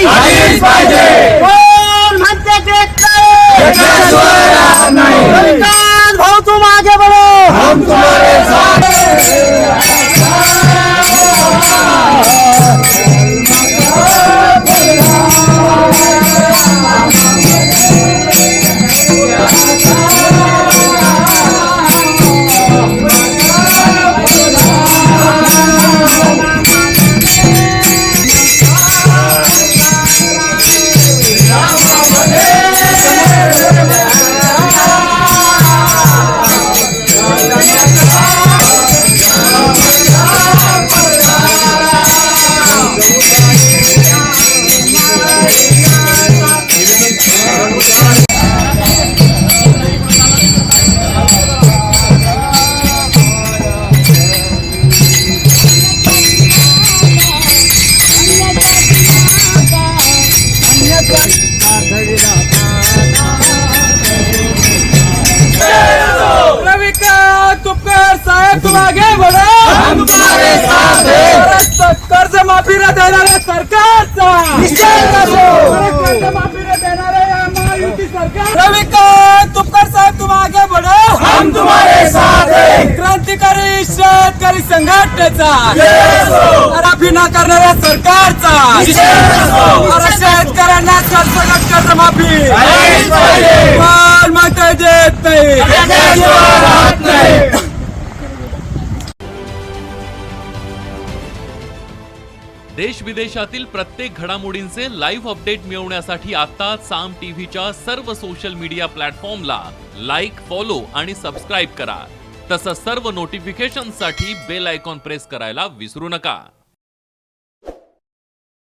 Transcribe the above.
झालीच पाहिजे. कोण म्हणते देत नाही. रविकांत भाऊ तुम आगे बढ़ो, हम तुम्हारे साथ रविकांत तुपकर साहेब तुम आगे बढ़ो, हम तुम्हारे साथ हैं. कर्ज माफी न देणाऱ्या सरकारचा कर्ज माफी न देणाऱ्या या महायुती सरकार. रविकांत तुपकर साहेब तुम आगे बढ़ो, हम तुम्हारे साथ हैं. क्रांतिकारी शेतकरी संघटनेचा माफी न करणाऱ्या सरकारचा शेतकऱ्यांना सरसकट कर्ज माफी कोण म्हणते देत नाही. देश विदेशातील प्रत्येक घडामोडींचे लाईव्ह अपडेट मिळवण्यासाठी आता साम टीव्हीच्या सर्व सोशल मीडिया प्लॅटफॉर्मला लाईक, फॉलो आणि सबस्क्राईब करा. तसंच सर्व नोटिफिकेशनसाठी बेल आयकॉन प्रेस करायला विसरू नका.